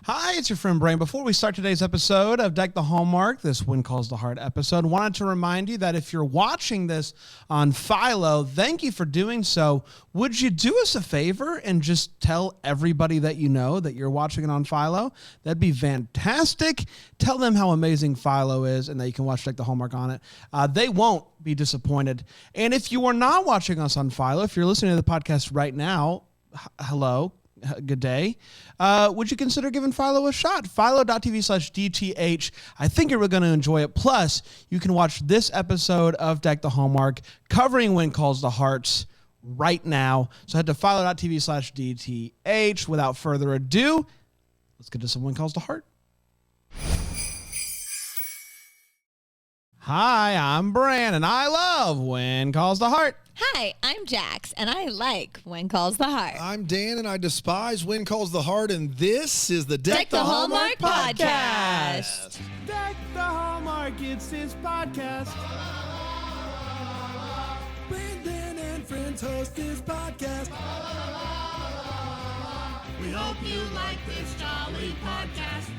Hi, it's your friend Brain. Before we start today's episode of Deck the Hallmark, this When Calls the Heart episode, wanted to remind you that if you're watching this on Philo, thank you for doing so. Would you do us a favor and just tell everybody that you know that you're watching it on Philo? That'd be fantastic. Tell them how amazing Philo is and that you can watch Deck the Hallmark on it. They won't be disappointed. And if you are not watching us on Philo, if you're listening to the podcast right now, hello. Good day. Would you consider giving Philo a shot? Philo.tv/DTH. I think you're going to enjoy it. Plus, you can watch this episode of Deck the Hallmark covering When Calls the Hearts right now. So head to Philo.tv/DTH. Without further ado, let's get to some When Calls the Heart. Hi, I'm Bran, and I love When Calls the Heart. Hi, I'm Jax, and I like When Calls the Heart. I'm Dan, and I despise When Calls the Heart, and this is the Deck the Hallmark Podcast. Deck the Hallmark, it's his podcast. Brandon and friends host this podcast. We hope you like this jolly podcast.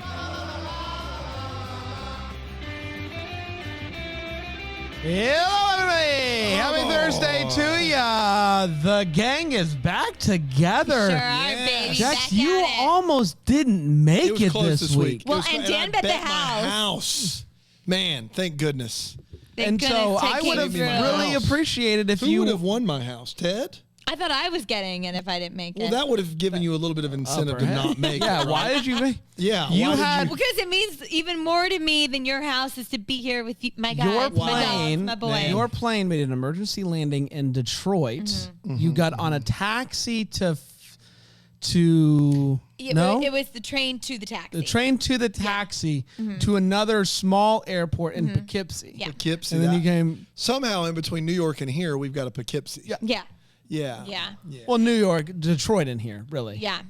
Hello, everybody. Happy Thursday to ya. The gang is back together. Sure are, baby. Jax, Back you at it. almost didn't make It was close this week. Well, It was and close, Dan I bet the my house. house. Man, thank goodness. And so I would have really appreciated if Who you would have won my house? Ted? I thought I was getting it if I didn't make Well, it. that would have given you a little bit of incentive to not make it. Yeah, right? why did you make? Yeah, You why did had- you- Because it means even more to me than your house is to be here with you, my guys, Your my dogs, plane, my boy. your plane made an emergency landing in Detroit. Mm-hmm. You got on a taxi to It was the train to the taxi. the train to the taxi to another small airport in Poughkeepsie. Yeah. Poughkeepsie. And then you that- came. Somehow in between New York and here, we've got a Poughkeepsie. Yeah. Yeah. Yeah. Yeah. Well, New York, Detroit in here, really. Yeah.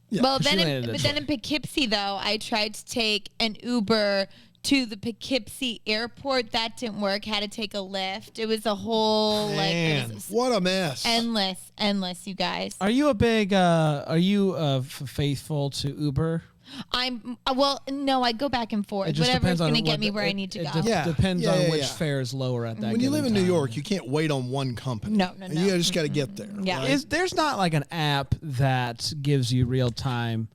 Yeah. Well, She then, landed in but then Detroit. in Poughkeepsie, though, I tried to take an Uber to the Poughkeepsie airport. That didn't work. Had to take a Lift. It was a whole Man, it was what a mess. endless, you guys. Are you a big? Faithful to Uber? I'm well, no, I go back and forth. It just Whatever's depends on going to get what me the- where I it- need to it go. de- Yeah. depends Yeah, on yeah, which yeah. fare is lower at that. When you live in given New time. York, you can't wait on one company. No. You just got to get there. Yeah. right? There's not like an app that gives you real time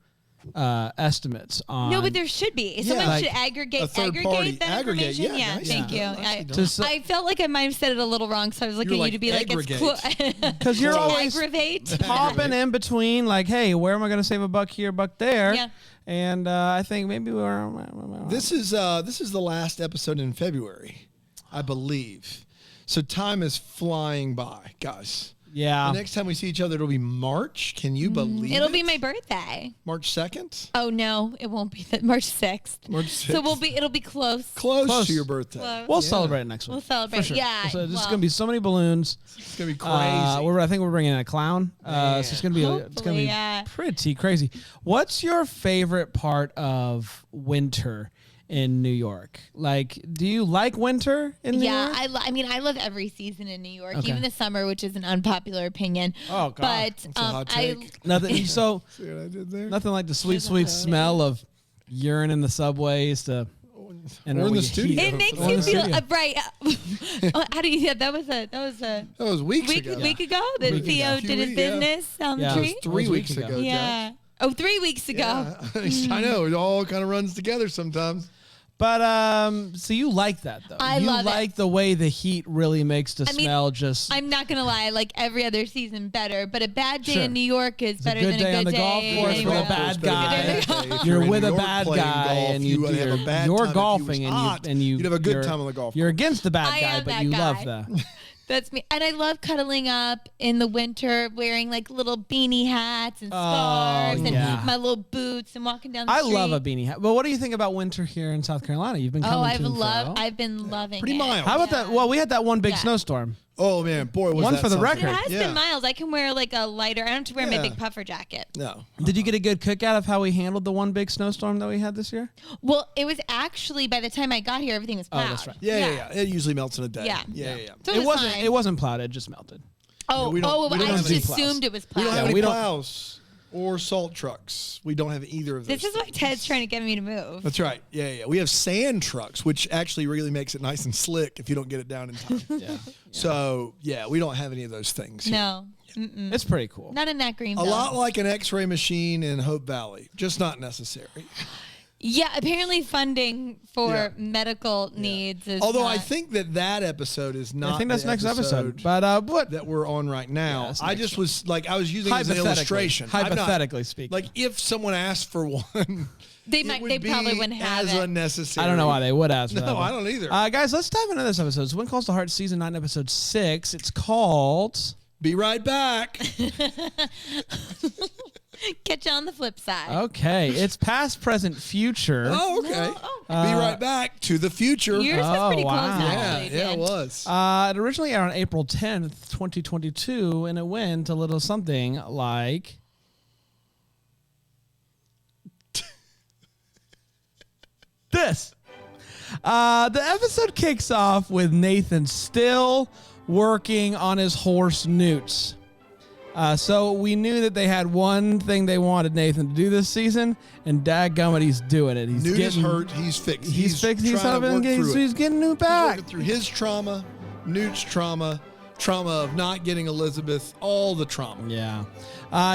estimates on. No, but there should be. Someone Like should aggregate a third party. that Aggregate, information. yeah, nice. Thank Yeah, you. nicely done. Just- I felt like I might have said it a little wrong, so I was looking You're at you to be like, aggregate. it's cool. because you're always aggravate. popping in between, like, hey, where am I going to save a buck here, buck there? Yeah. And I think maybe we're. This is the last episode in February, I believe. So time is flying by, guys. Yeah. The next time we see each other, it'll be March. Can you believe It'll it? be my birthday. March 2nd? Oh no, it won't be March 6th. March 6th. So it'll be close. Close to your birthday. Close. We'll celebrate it next week. We'll celebrate. For sure. Yeah. So there's well, going to be so many balloons. It's going to be crazy. I think we're bringing in a clown. So it's going to be Hopefully, yeah. pretty crazy. What's your favorite part of winter in New York? Like, do you like winter in New York? I love every season in New York, Okay. even the summer, which is an unpopular opinion. Oh, God. But That's a hot take. Nothing. So See what I did there? nothing like the sweet smell of urine in the subways to. And Or in we the studio. heat- it makes Or in you the feel studio. right. How do you? Yeah, that was a That was weeks ago. week ago that Week Theo ago. did his Yeah. business on Yeah, the it tree. was 3 weeks weeks ago. ago. Yeah. Oh, 3 weeks ago. Yeah. I know. It all kind of runs together sometimes. But so you like that though? I you love it. like the way the heat really makes the smell just. I'm not gonna lie, like every other season better, but a bad day Sure. in New York is It's better a good than day a on good the golf day course with anywhere a else. bad guy. If You're in with New a York bad playing guy, golf, and you would have a bad you're time if he golfing, was and hot. you'd have a good time on the golf You're course. against the bad I guy, am but that you guy. love that. That's me. And I love cuddling up in the winter, wearing like little beanie hats and scarves yeah. and my little boots and walking down the I street. love a beanie hat. But what do you think about winter here in South Carolina? You've been coming Oh, to them for a while. I've been loving Pretty it. mild. How about that? Well, we had that one big Yeah. snowstorm. Oh man, boy, was One that for the something. It record. has been miles. I can wear like a lighter. I don't have to wear my Yeah. big puffer jacket. No. Did you get a good kick out of how we handled the one big snowstorm that we had this year? Well, it was actually by the time I got here, everything was plowed. that's right. Yeah. It usually melts in a day. Yeah. Yeah. So It fine. wasn't plowed. It just melted. Oh, we don't I have just any plows. assumed it was We plowed. don't have Yeah, any we don't- plows. or salt trucks. We don't have either of those. This is why Ted's trying to get me to move. That's right. Yeah. We have sand trucks, which actually really makes it nice and slick if you don't get it down in time. Yeah. So, we don't have any of those things here. No. Mm-mm. It's pretty cool. Not in that green A belt. lot like an X-ray machine in Hope Valley, just not necessary. Yeah, apparently funding for Yeah. medical needs is Although I not- think that episode is not I think that's the next episode. But what? that we're on right now. Yeah, it's I next just one. was like, I was using it as an illustration. I'm not- Hypothetically speaking. like if someone asked for one, They it might. would They be probably wouldn't have as it. unnecessary. I don't know why they would ask for that No, one. I don't either. Guys, let's dive into this episode. It's When Calls the Heart, Season 9, Episode 6. It's called... Be right back. Catch you on the flip side. Okay. It's past, present, future. Oh, okay. No, oh. Be right back to the future. Yours was Oh, pretty wow. close, yeah, actually. yeah, it Dan. was. It originally aired on April 10th, 2022, and it went a little something like... this. The episode kicks off with Nathan still working on his horse Newts. So we knew that they had one thing they wanted Nathan to do this season, and dadgummit, he's doing it. He's Newt is getting hurt. He's fixed. He's fixed. He's trying to work through it. He's getting Newt He's back. working through his trauma, Newt's trauma of not getting Elizabeth, all the trauma. Yeah.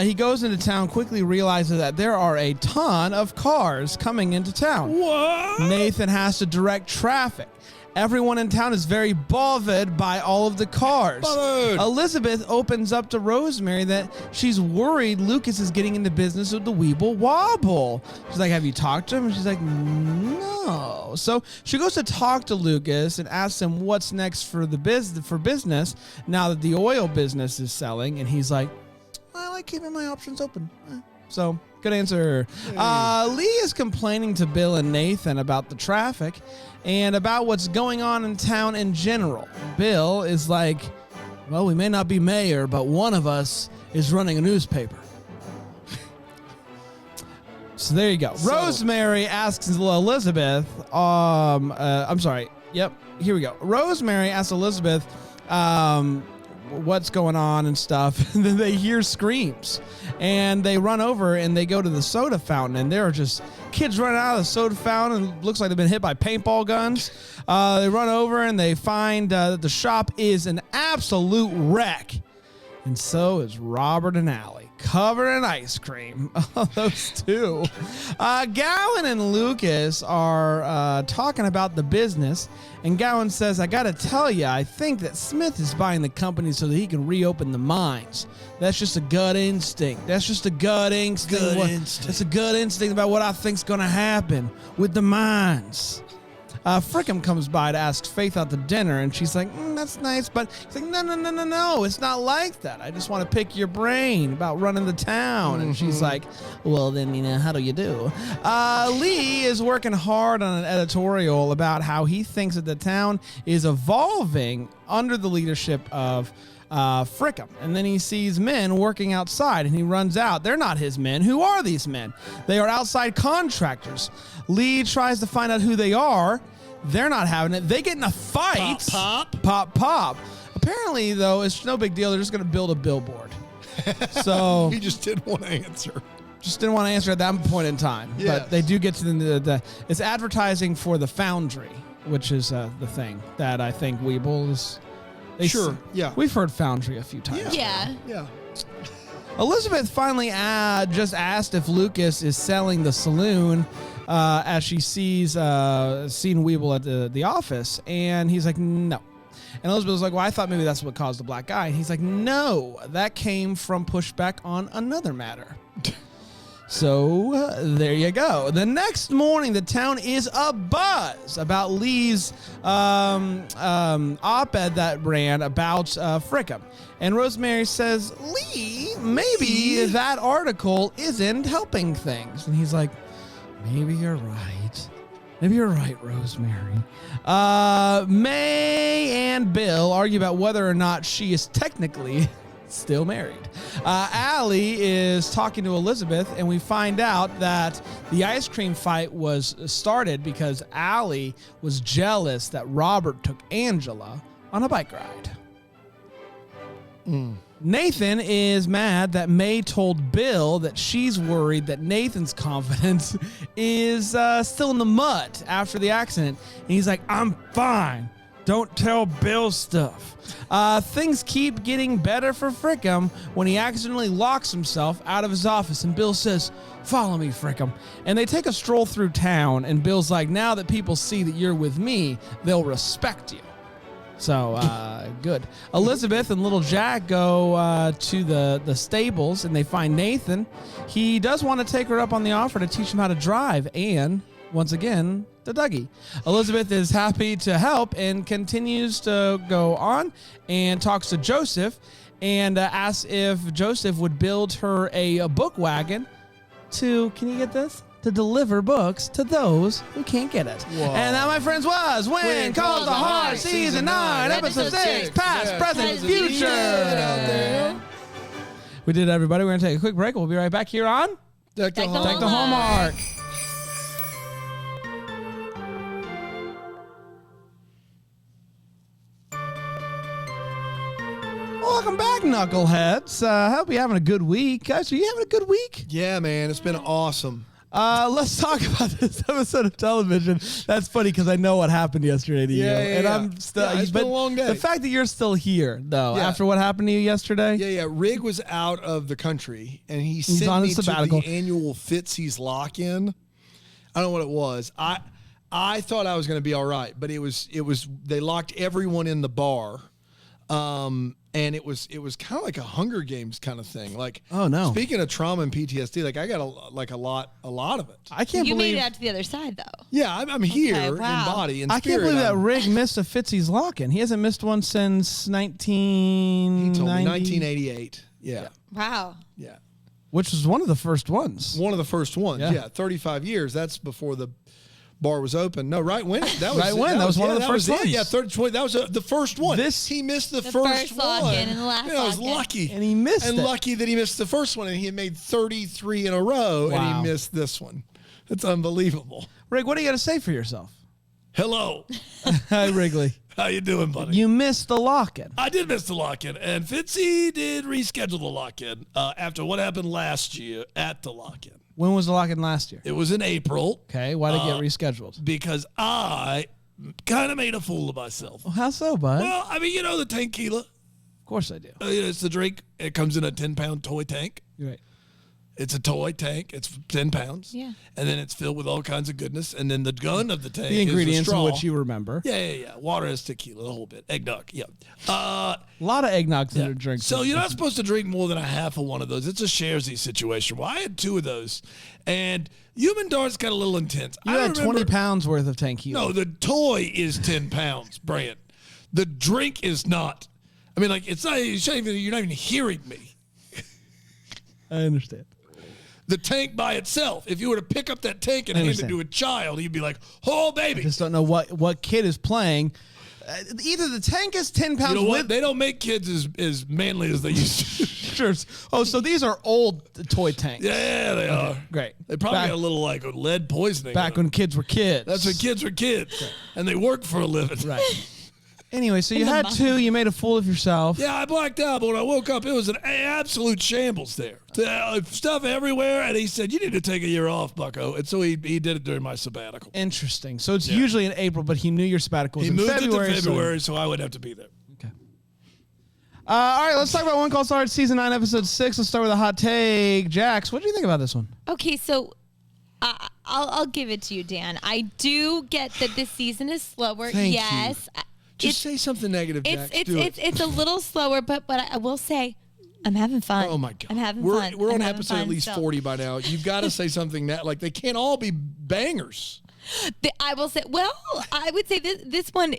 He goes into town, quickly realizes that there are a ton of cars coming into town. What? Nathan has to direct traffic. Everyone in town is very bothered by all of the cars. Bothered. Elizabeth opens up to Rosemary that she's worried Lucas is getting into business with the Weeble Wobble. She's like, have you talked to him? And she's like, no. So she goes to talk to Lucas and asks him what's next for the business now that the oil business is selling. And he's like, I like keeping my options open. So, good answer. Lee is complaining to Bill and Nathan about the traffic and about what's going on in town in general. Bill is like, well, we may not be mayor, but one of us is running a newspaper. So there you go. Rosemary asks Elizabeth, I'm sorry. Yep, here we go. Rosemary asks Elizabeth, what's going on and stuff. And then they hear screams and they run over and they go to the soda fountain, and there are just kids running out of the soda fountain. It looks like they've been hit by paintball guns. They run over and they find that the shop is an absolute wreck. And so is Robert and Allie, covered in ice cream. Those two. Gowan and Lucas are talking about the business. And Gowan says, I got to tell you, I think that Smith is buying the company so that he can reopen the mines. That's just a gut instinct. That's a gut instinct about what I think's going to happen with the mines. Frickham comes by to ask Faith out to dinner, and she's like, that's nice, but he's like, no, it's not like that. I just want to pick your brain about running the town. And she's like, well, then, how do you do? Lee is working hard on an editorial about how he thinks that the town is evolving under the leadership of Frickham. And then he sees men working outside, and he runs out. They're not his men. Who are these men? They are outside contractors. Lee tries to find out who they are. They're not having it. They get in a fight. Pop. Apparently, though, it's no big deal. They're just going to build a billboard. So He just didn't want to answer. just didn't want to answer at that point in time. Yes. But they do get to the it's advertising for the Foundry, which is the thing that I think Weeble is. Sure, yeah. We've heard Foundry a few times. Yeah. Yeah. Elizabeth finally just asked if Lucas is selling the saloon as she sees seen Weeble at the office, and he's like, no. And Elizabeth's like, well, I thought maybe that's what caused the black eye. And he's like, no, that came from pushback on another matter. So there you go. The next morning, the town is abuzz about Lee's op-ed that ran about Frickham. And Rosemary says, Lee, maybe that article isn't helping things. And he's like, maybe you're right. Maybe you're right, Rosemary. May and Bill argue about whether or not she is technically still married. Allie is talking to Elizabeth, and we find out that the ice cream fight was started because Allie was jealous that Robert took Angela on a bike ride. Nathan is mad that May told Bill that she's worried that Nathan's confidence is still in the mud after the accident. And he's like, I'm fine. Don't tell Bill stuff. Things keep getting better for Frickum when he accidentally locks himself out of his office. And Bill says, follow me, Frickum. And they take a stroll through town. And Bill's like, now that people see that you're with me, they'll respect you. So, good. Elizabeth and little Jack go to the stables, and they find Nathan. He does want to take her up on the offer to teach him how to drive, and, once again, the Dougie. Elizabeth is happy to help and continues to go on and talks to Joseph and asks if Joseph would build her a book wagon to, can you get this? To deliver books to those who can't get it. Whoa. And that, my friends, was When Calls the Heart, Season 9, Episode 6, Past, Present, Future. We did it, everybody. We're going to take a quick break. We'll be right back here on Deck the Deck the Hallmark. Welcome back, knuckleheads. I hope you're having a good week. Guys, are you having a good week? Yeah, man. It's been awesome. Let's talk about this episode of television. That's funny because I know what happened yesterday to you. And I'm still. It's been a long day. The fact that you're still here, though, Yeah. after what happened to you yesterday. Yeah. Rig was out of the country, and he sent on me a to sabbatical. the annual Fitzy's lock-in. I don't know what it was. I thought I was going to be all right, but it was. They locked everyone in the bar. And it was kind of like a Hunger Games kind of thing. Like, oh no. Speaking of trauma and PTSD, like I got a lot of it. I can't You believe made it out to the other side, though. Yeah, I'm here wow. in body and I spirit. can't believe that Rig missed a Fitzy's lock-in. He hasn't missed one since He told me 1988. Yeah. Wow. Yeah. which was one of the first ones. One of the first ones. Yeah. Yeah. 35 years. That's before the bar was open. No, right when that was Right when. That was one of the first ones. Yeah, 20, that was the first one. He missed the first one. lock-in and the last I was lock-in. lucky. And he missed and it. lucky that he missed the first one, and he had made 33 in a row, and Wow. he missed this one. That's unbelievable. Rig, what do you got to say for yourself? Hello. Hi, Wrigley. How you doing, buddy? You missed the lock-in. I did miss the lock-in, and Fitzy did reschedule the lock-in after what happened last year at the lock-in. When was the lock-in last year? It was in April Okay, why did it get rescheduled? because I kind of made a fool of myself. Well, how so, bud? Well, I mean, you know the tequila. Of course I do. It's the drink. It comes in a 10-pound toy tank. You're right. It's a toy tank. It's 10 pounds. Yeah. And then it's filled with all kinds of goodness. And then the gun of the tank The ingredients is a in straw. which you remember. Yeah. Water is tequila, a whole bit. Eggnog, yeah. A lot of eggnogs that are drinks. So you're not supposed to drink more than a half of one of those. It's a sharesy situation. Well, I had 2 of those. And human darts got a little intense. You had 20 pounds worth of tequila. No, the toy is 10 pounds, Brant. The drink is not. I mean, like, it's not, you're not even hearing me. I understand. The tank by itself, if you were to pick up that tank and hand it understand. to a child, he'd be like, oh, baby. Just don't know what kid is playing. Either the tank is 10 pounds You know what? with... They don't make kids as manly as they used to. Sure. Oh, so these are old toy tanks. Yeah, they are. Great. They probably Back- got a little, like, lead poisoning. Back in when kids were kids. That's when kids were kids. And they worked for a living. Right. Anyway, so you had 2. You made a fool of yourself. Yeah, I blacked out, but when I woke up, it was an absolute shambles there. Stuff everywhere, and he said, you need to take a year off, bucko. And so he did it during my sabbatical. Interesting. So it's usually in April, but he knew your sabbatical was He in moved February. it to February, so I would have to be there. Okay. All right, let's talk about One Call Stars Season 9, Episode 6. Let's start with a hot take. Jax, what do you think about this one? Okay, so I'll give it to you, Dan. I do get that this season is slower. Thank you. Yes. Just say something negative, Jack. It's a little slower, but I will say I'm having fun. Oh my God! I'm having we're fun. We're I'm on having episode fun at least still. 40 by now. You've got to say something that like they can't all be bangers. I will say. Well, I would say this one.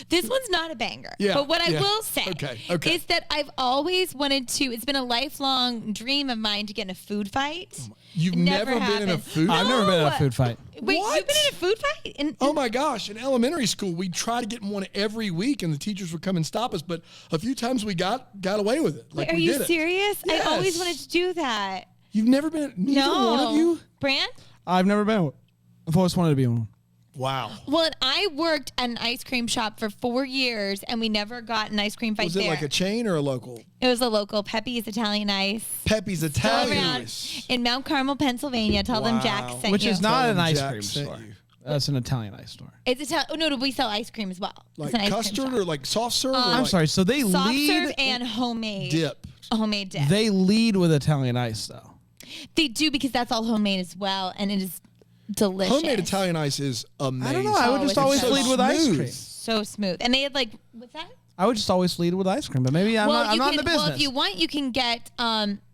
This one's not a banger. Yeah, But what I yeah. will say Okay. is that I've always wanted to. It's been a lifelong dream of mine to get in a food fight. You've It never been in a happened. food. I've never been in a food fight. Wait, What? you've been in a food fight? Oh my gosh! In elementary school, we'd try to get in one every week, and the teachers would come and stop us. But a few times we got away with it. Like Are we you did it. serious? Yes. I always wanted to do that. You've never been. Neither No. one of you. Brant? I've never been. I've always wanted to be in one. Wow. Well, and I worked at an ice cream shop for 4 years, and we never got an ice cream fight Was it there. like a chain or a local? It was a local Pepe's Italian Ice. Pepe's Still Italian around Ice. in Mount Carmel, Pennsylvania. Tell them Jack sent Which you. is not Tell an them ice Jack cream sent store. you. That's an Italian ice store. It's Italian. Oh, no, we sell ice cream as well. Like it's an ice cream custard shop. or like soft serve? or I'm like sorry. So they Soft lead. serve and homemade Dip. A homemade dip. They lead with Italian ice, though. They do because that's all homemade as well, and it is delicious. Homemade Italian ice is amazing. I don't know. I would Oh, just it's always so lead with ice smooth. cream. So smooth, and they had like what's that? I would just always lead with ice cream, but maybe I'm not in the business. Well, if you want, you can get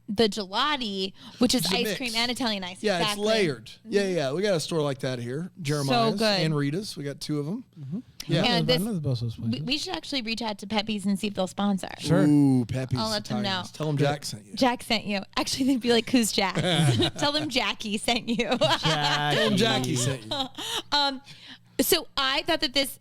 the gelati, which is It's a ice mix. cream and Italian ice. Yeah, exactly. it's layered. Yeah. We got a store like that here. Jeremiah's good. and Rita's. We got 2 of them. Yeah, And I this- know both those places. We should actually reach out to Pepe's and see if they'll sponsor. Sure. Ooh, Pepe's I'll let them Italian know. Ice. Tell them Jack sent you. Jack sent you. Actually, they'd be like, "Who's Jack?" Tell them Jackie sent you. Tell them Jackie sent you. So I thought that this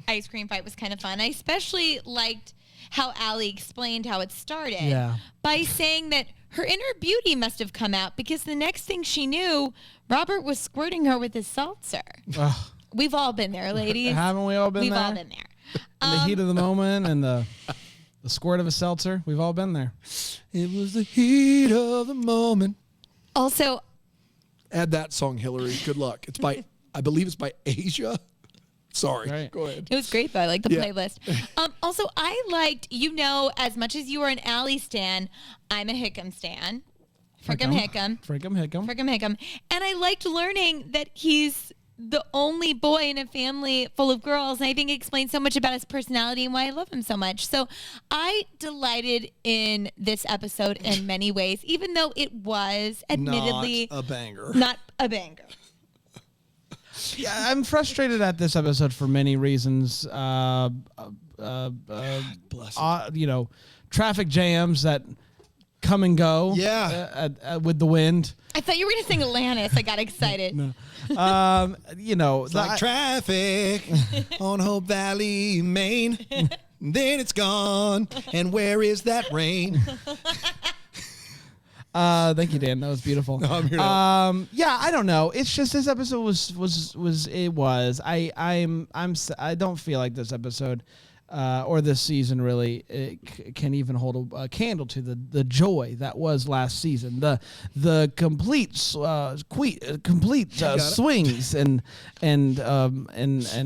ice cream fight was kind of fun. I especially liked how Allie explained how it started Yeah. by saying that her inner beauty must have come out because the next thing she knew, Robert was squirting her with his seltzer. Ugh. We've all been there, ladies. Haven't we all been We've there? all been there. In the heat of the moment and the squirt of a seltzer. We've all been there. It was the heat of the moment. Also, Add that song, Hillary. Good luck. It's by, I believe it's by Asia. Sorry. Right. Go ahead. it was great, though. I like the Yeah. playlist. Also, I liked, as much as you are an Allie stan, I'm a Hickam stan. Frickum Hickam. Frickum Hickam. Frickum Hickam. And I liked learning that he's the only boy in a family full of girls. And I think it explains so much about his personality and why I love him so much. So I delighted in this episode in many ways, even though it was admittedly Not a banger. not a banger. Yeah, I'm frustrated at this episode for many reasons. Bless him. Traffic jams that come and go. Yeah. With the wind. I thought you were going to sing Alanis. I got excited. It's like traffic on Hope Valley, Maine. Then it's gone. And where is that rain? Thank you, Dan. That was beautiful. No, I'm here to yeah, I don't know. It's just this episode was. I don't feel like this episode or this season really can even hold a candle to the joy that was last season. The complete swings and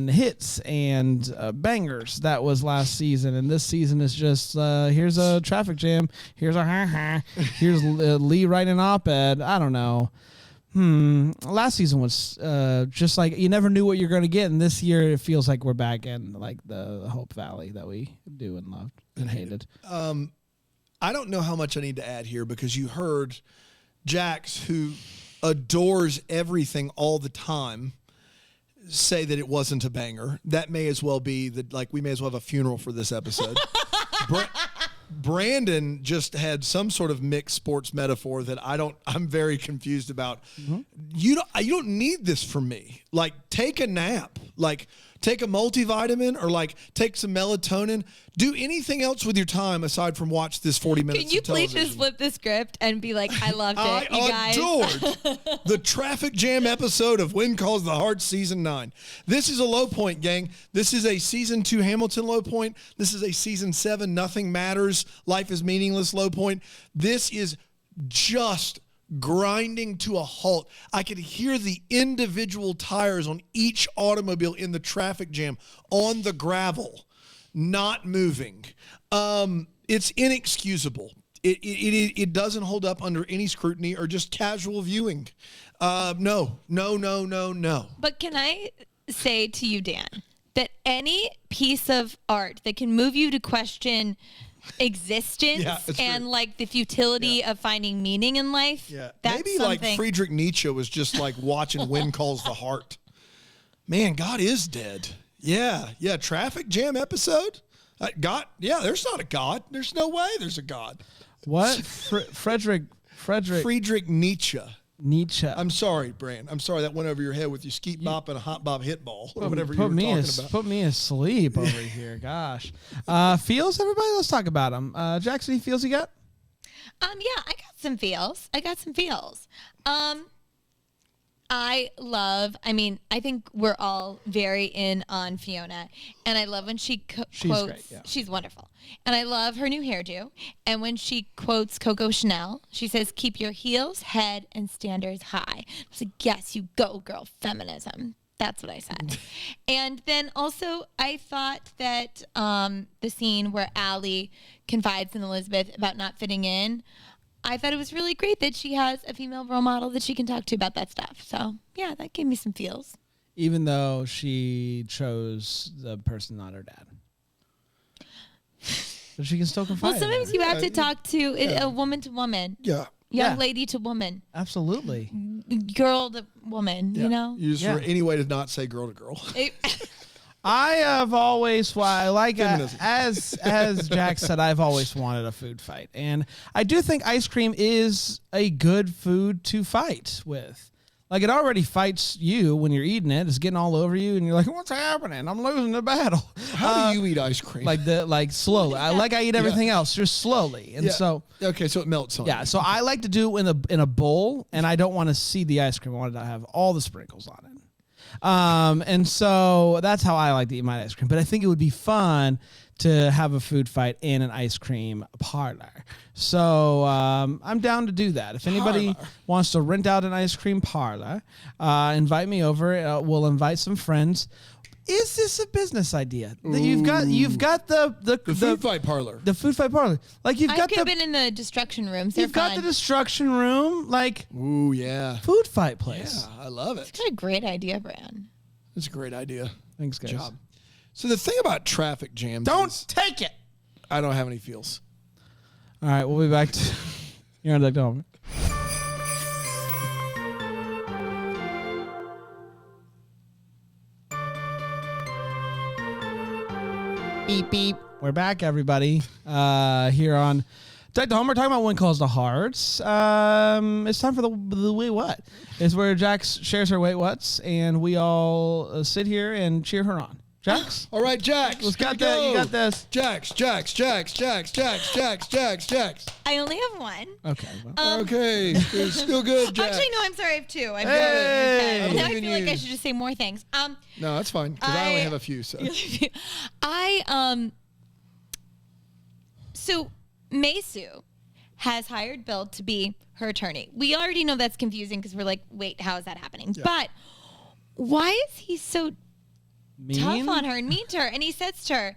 hits and bangers that was last season, and this season is just here's a traffic jam, here's a here's Lee writing an op-ed. I don't know. Last season was just like you never knew what you're going to get, and this year it feels like we're back in like the Hope Valley that we do and loved and hated. I don't know how much I need to add here because you heard Jax, who adores everything all the time, say that it wasn't a banger. That may as well be we may as well have a funeral for this episode. Brandon just had some sort of mixed sports metaphor that I'm very confused about. Mm-hmm. You don't need this from me. Like, take a nap. Like, take a multivitamin or like take some melatonin. Do anything else with your time aside from watch this 40 minutes Can you of please television. just flip the script and be like, I loved it, you guys. I adored the traffic jam episode of When Calls the Heart Season 9. This is a low point, gang. This is a Season 2 Hamilton low point. This is a Season 7 Nothing Matters, Life is Meaningless low point. This is just grinding to a halt. I could hear the individual tires on each automobile in the traffic jam on the gravel, not moving. It's inexcusable. It doesn't hold up under any scrutiny or just casual viewing. No. But can I say to you, Dan, that any piece of art that can move you to question existence Yeah, it's and true. like the futility of finding meaning in life, that's Maybe like something. Friedrich Nietzsche was just like watching When Calls the Heart. Man, God is dead. Yeah. Traffic jam episode. God. Yeah, there's not a God. There's no way there's a God. What? Friedrich Nietzsche. Nietzsche. I'm sorry, Brand. I'm sorry that went over your head with your skeet bop and a hot bob hit ball or whatever you were talking about. Put me asleep over here. Gosh. Feels, everybody? Let's talk about them. Jackson, any feels you got? Yeah, I got some feels. I think we're all very in on Fiona. And I love when she quotes. Great, yeah. She's wonderful. And I love her new hairdo. And when she quotes Coco Chanel, she says, keep your heels, head, and standards high. I was like, yes, you go, girl, feminism. That's what I said. And then also, I thought that the scene where Allie confides in Elizabeth about not fitting in, I thought it was really great that she has a female role model that she can talk to about that stuff. So, yeah, that gave me some feels. Even though she chose the person, not her dad. But she can still confide. Well, sometimes you have to talk to a woman to woman. Yeah. Young lady to woman. Absolutely. Girl to woman, you know? Use for any way to not say girl to girl. I have always, Feminism. as Jack said, I've always wanted a food fight. And I do think ice cream is a good food to fight with. Like, it already fights you when you're eating it. It's getting all over you, and you're like, what's happening? I'm losing the battle. How do you eat ice cream? Like slowly. I eat everything else, just slowly. And so... Okay, so it melts on you. Yeah, so I like to do it in a bowl, and I don't want to see the ice cream. I want it to have all the sprinkles on it. And so that's how I like to eat my ice cream. But I think it would be fun to have a food fight in an ice cream parlor. So I'm down to do that. If anybody wants to rent out an ice cream parlor, invite me over. We'll invite some friends. Is this a business idea? You've got the food fight parlor. The food fight parlor. Like I could have been in the destruction rooms. They're You've got the destruction room, like ooh yeah, food fight place. Yeah, I love it. It's a great idea, Bran. It's a great idea. Thanks, guys. Good job. So the thing about traffic jams, Don't take it. I don't have any feels. All right, we'll be back to you're on Deck the Hallmark. Beep beep. We're back, everybody. Here on Deck the Hallmark, talking about When Calls the Hearts. It's time for the Wait What. It's where Jax shares her Wait Whats, and we all sit here and cheer her on. Jax? All right, Jax. Let's got that. You got this. Jax. I only have one. Okay. Well. Okay. It's still good, Jax. Actually, no, I'm sorry. I have two. I'm Hey! good. Now I believe in feel like I you. should just say more things. No, that's fine, because I only have a few. So Mei Su has hired Bill to be her attorney. We already know that's confusing because we're like, wait, how is that happening? Yeah. But why is he so tough on her and mean to her? And he says to her,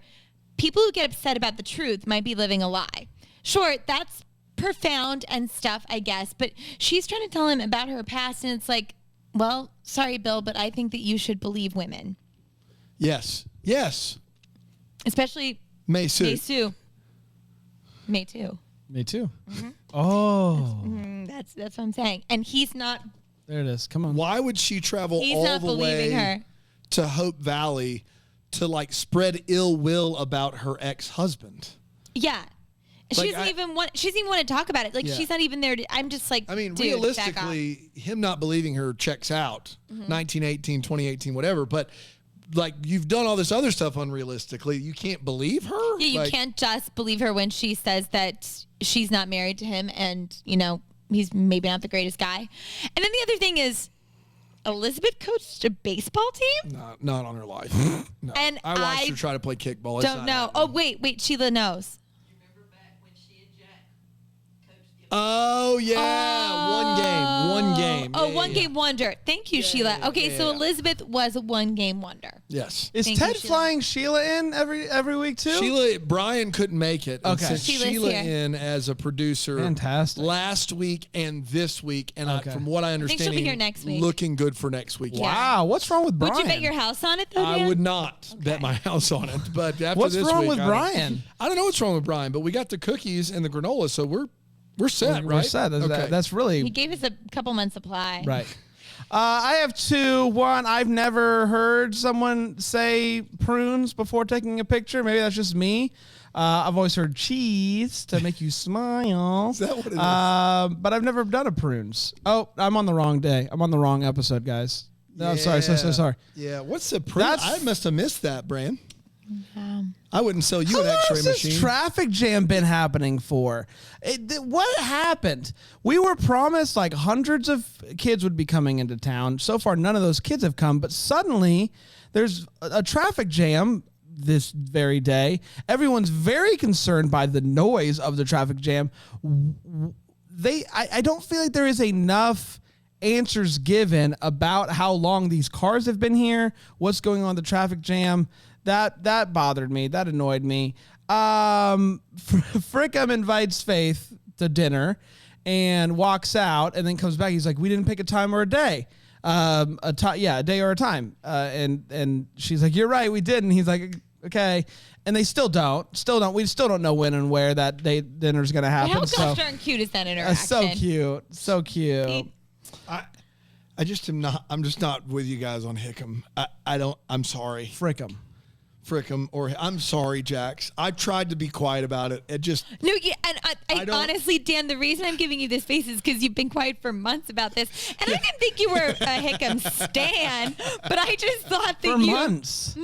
people who get upset about the truth might be living a lie. Sure, that's profound and stuff, I guess, but she's trying to tell him about her past, and it's like, well, sorry, Bill, but I think that you should believe women. Yes. Especially Mei Su. Mei Su. Me too. Me too. Mm-hmm. Oh. That's what I'm saying. And he's not. There it is. Come on. Why would she travel He's all not the believing way her. to Hope Valley to like spread ill will about her ex-husband? Yeah. Like, She doesn't even want to talk about it. Like, Yeah. she's not even there. I'm just like, I mean, dude, realistically, him not believing her checks out. 1918, 2018, whatever. But like, you've done all this other stuff unrealistically. You can't believe her? Yeah, you Like, can't just believe her when she says that she's not married to him and, you know, he's maybe not the greatest guy. And then the other thing is, Elizabeth coached a baseball team? Not on her life. No. And I watched I her try to play kickball. It's Don't not know. happening. Oh, wait, Sheila knows. Oh, yeah. One game. Oh, Yeah, one yeah. game wonder. Thank you, Sheila. Okay, so Elizabeth was a one game wonder. Yes. Is Thank you, Ted Sheila. flying Sheila in every week too? Brian couldn't make it. And Okay. sent Sheila's Sheila here. in as a producer. Fantastic. Last week and this week. And Okay. from what I think understand, she'll be here next week. looking good for next week. Wow. What's wrong with Brian? Would you bet your house on it, though, I Dan? would not bet my house on it. But after What's this wrong week, with I don't- Brian? I don't know what's wrong with Brian, but we got the cookies and the granola, so we're set, We're right? set. Okay. That's really He gave us a couple months supply. right. I have two. One, I've never heard someone say prunes before taking a picture. Maybe that's just me. I've always heard cheese to make you smile. Is that what it is? But I've never done a prunes. Oh, I'm on the wrong day. I'm on the wrong episode, guys. No, I'm sorry. So sorry. Yeah, what's the prune? That's- I must have missed that, Bran. I wouldn't sell you an How long X-ray has this machine. traffic jam been happening for? What happened? We were promised like hundreds of kids would be coming into town. So far, none of those kids have come. But suddenly, there's a traffic jam this very day. Everyone's very concerned by the noise of the traffic jam. I don't feel like there is enough answers given about how long these cars have been here, what's going on in the traffic jam. That bothered me. That annoyed me. Frickum invites Faith to dinner and walks out and then comes back. He's like, we didn't pick a time or a day. A day or a time. And she's like, you're right, we didn't. He's like, okay. And they still don't. We still don't know when and where that dinner's going to happen. How gosh darn cute is that interaction? So cute. I'm just not with you guys on Hickam. I'm sorry. Frickum. Or I'm sorry, Jax. I tried to be quiet about it. It just No, yeah, and I honestly, Dan, the reason I'm giving you this face is because you've been quiet for months about this, and I didn't think you were a Hickam stan, but I just thought that months.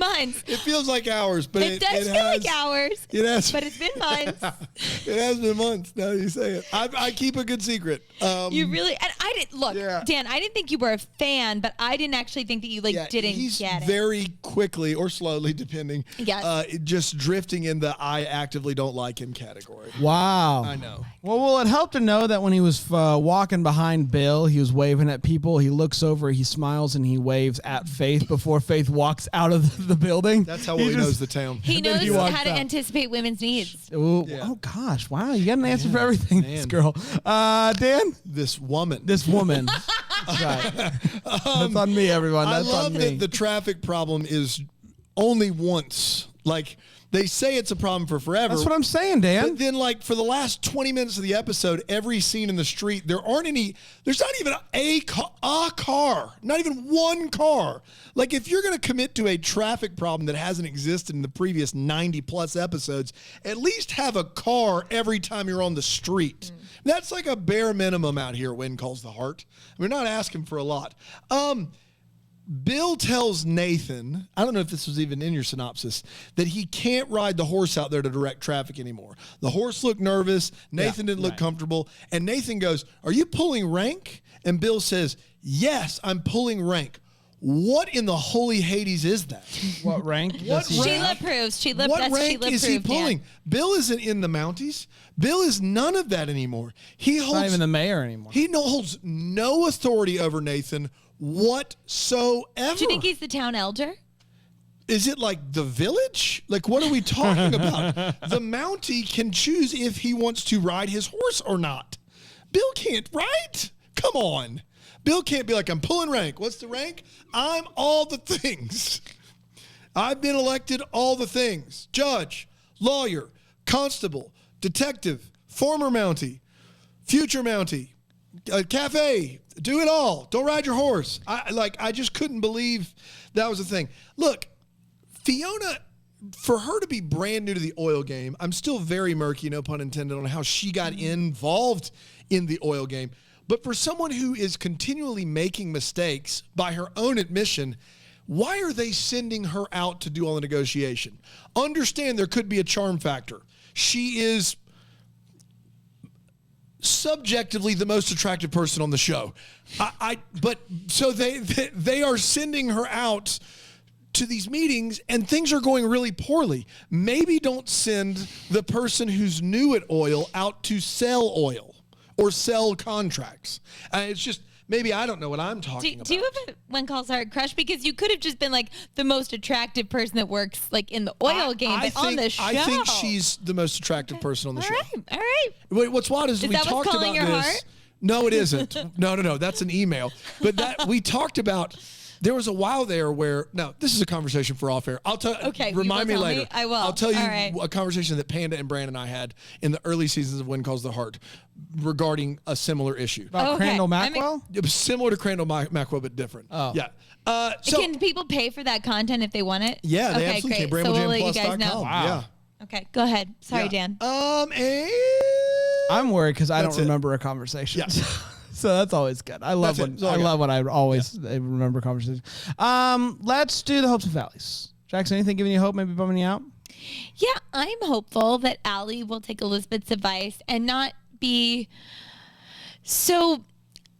It feels like hours, but it does feel like hours. It has, but it's been months. It has been months. Now that you say it, I keep a good secret. You really, and I didn't look, Yeah. Dan. I didn't think you were a fan, but I didn't actually think that you didn't he's get it. very quickly or slowly, depending. Yes. Just drifting in the I actively don't like him category. Wow. I know. Well, it helped to know that when he was walking behind Bill, he was waving at people. He looks over, he smiles, and he waves at Faith before Faith walks out of the building. That's how he knows the town. He knows walks how to out. anticipate women's needs. Ooh, Yeah. Oh, gosh. Wow. You got an answer for everything, this man. girl. Dan? This woman. This woman. That's right. That's on me, everyone. I That's love on me. that the traffic problem is only once. Like, they say it's a problem for forever. That's what I'm saying, Dan. But then, like, for the last 20 minutes of the episode, every scene in the street, there's not even a car, not even one car. Like, if you're going to commit to a traffic problem that hasn't existed in the previous 90 plus episodes, at least have a car every time you're on the street. That's like a bare minimum out here, When Calls the Heart. We're not asking for a lot. Bill tells Nathan, I don't know if this was even in your synopsis, that he can't ride the horse out there to direct traffic anymore. The horse looked nervous. Nathan didn't look comfortable. And Nathan goes, are you pulling rank? And Bill says, yes, I'm pulling rank. What in the holy Hades is that? What rank? What does he rank? have? Sheila proves. What rank is he pulling? Dan. Bill isn't in the Mounties. Bill is none of that anymore. He Not holds even the mayor anymore. he holds no authority over Nathan whatsoever. Do you think he's the town elder? Is it like the village? Like, what are we talking about? The Mountie can choose if he wants to ride his horse or not. Bill can't, right? Come on. Bill can't be like, I'm pulling rank. What's the rank? I'm all the things. I've been elected all the things. Judge, lawyer, constable, detective, former Mountie, future Mountie, cafe, do it all. Don't ride your horse. I just couldn't believe that was a thing. Look, Fiona, for her to be brand new to the oil game, I'm still very murky, no pun intended, on how she got involved in the oil game. But for someone who is continually making mistakes by her own admission, why are they sending her out to do all the negotiation? Understand there could be a charm factor. She is subjectively the most attractive person on the show. But so they are sending her out to these meetings and things are going really poorly. Maybe don't send the person who's new at oil out to sell oil or sell contracts. It's just, maybe I don't know what I'm talking about. Do you have a When Calls Heart crush? Because you could have just been like the most attractive person that works like in the oil game, but on the show. I think she's the most attractive person on the show. All right. Wait, what's wild is we that talked what's about calling your this. heart? No, it isn't. No. That's an email. But that we talked about. There was a while there where this is a conversation for off air. I'll tell. Okay, you remind me will tell later. me? I will. I'll tell you All right. a conversation that Panda and Brandon and I had in the early seasons of When Calls the Heart regarding a similar issue. About Okay. Crandall I'm- Mackwell? It was similar to Crandall Mackwell, but different. Oh. Yeah. Can people pay for that content if they want it? Yeah, they okay, absolutely great. can. So we'll let you guys know. BrambleJamPlus.com. Wow. Okay, go ahead. Sorry, Yeah. Dan. And I'm worried because I That's don't it. remember a conversation. Yeah. So that's always good. I love That's it. when That's all I got. I always remember conversations. Let's do the hopes and valleys. Jackson, anything giving you hope, maybe bumming you out? Yeah, I'm hopeful that Allie will take Elizabeth's advice and not be so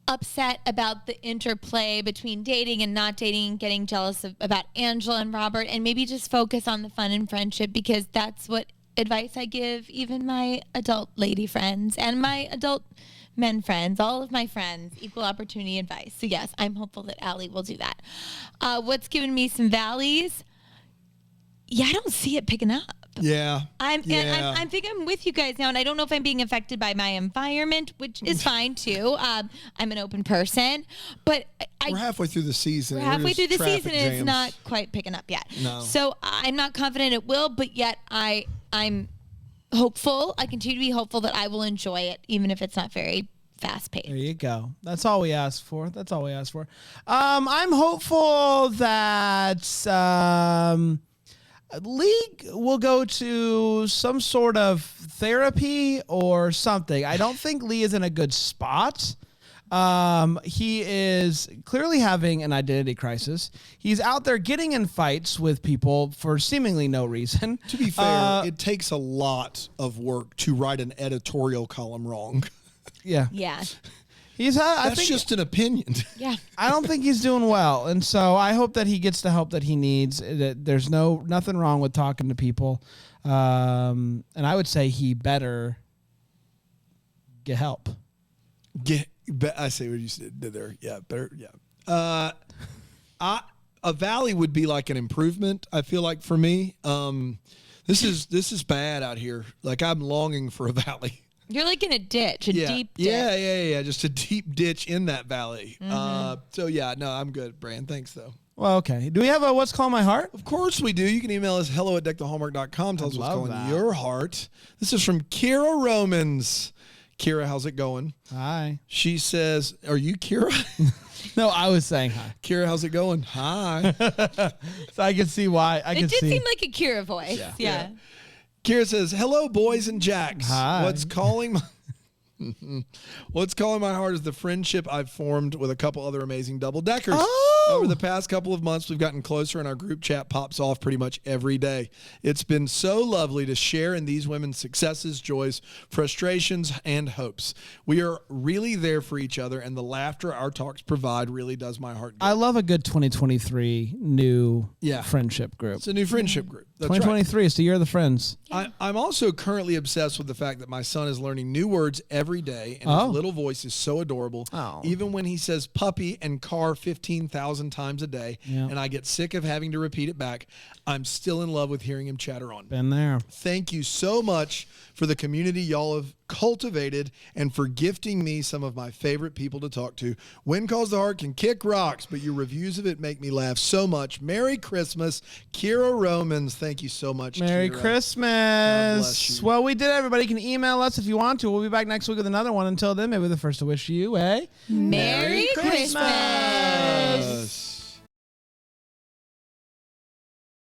upset about the interplay between dating and not dating, getting jealous about Angela and Robert, and maybe just focus on the fun and friendship, because that's what advice I give even my adult lady friends and my adult men friends, all of my friends, equal opportunity advice. So yes, I'm hopeful that Allie will do that. What's given me some valleys? Yeah, I don't see it picking up. Yeah. I think I'm with you guys now, and I don't know if I'm being affected by my environment, which is fine too. I'm an open person, but We're halfway through the season. we're halfway just through the traffic season, and it's jams. not quite picking up yet. No. So I'm not confident it will, but yet I'm hopeful. I continue to be hopeful that I will enjoy it, even if it's not very fast paced. There you go. That's all we ask for. I'm hopeful that League will go to some sort of therapy or something. I don't think Lee is in a good spot. He is clearly having an identity crisis. He's out there getting in fights with people for seemingly no reason. To be fair, it takes a lot of work to write an editorial column wrong. Yeah. Yeah. That's just an opinion. Yeah. I don't think he's doing well, and so I hope that he gets the help that he needs. That there's nothing wrong with talking to people, and I would say he better get help. I see what you did there. Yeah, better. Yeah. A valley would be like an improvement. I feel like for me, this is bad out here. Like I'm longing for a valley. You're like in a ditch, deep ditch. Yeah. Just a deep ditch in that valley. So yeah, no, I'm good, Brand. Thanks though. Well, okay. Do we have a What's Calling My Heart? Of course we do. You can email us hello@deckthehallmark.com. Tell us what's love going that. your heart. This is from Kira Romans. Kira, how's it going? Hi. She says, are you Kira? No, I was saying hi. Kira, how's it going? Hi. So I can see why. It did seem like a Kira voice. Yeah. Kira says, hello, boys and jacks. Hi. What's calling my heart is the friendship I've formed with a couple other amazing double-deckers. Oh! Over the past couple of months, we've gotten closer, and our group chat pops off pretty much every day. It's been so lovely to share in these women's successes, joys, frustrations, and hopes. We are really there for each other, and the laughter our talks provide really does my heart good. I love a good 2023 new Yeah. friendship group. It's a new friendship group. That's right. 2023 is the year of the friends. I'm also currently obsessed with the fact that my son is learning new words every day, and his little voice is so adorable. Oh. Even when he says puppy and car 15,000 times a day, Yeah. and I get sick of having to repeat it back, I'm still in love with hearing him chatter on. Been there. Thank you so much for the community y'all have cultivated and for gifting me some of my favorite people to talk to. When Calls the Heart can kick rocks, but your reviews of it make me laugh so much. Merry Christmas, Kira Romans. Thank you so much, Merry Kira. Christmas. God bless you. Well, we did, everybody. You can email us if you want to. We'll be back next week with another one. Until then, maybe the first to wish you a Merry Christmas.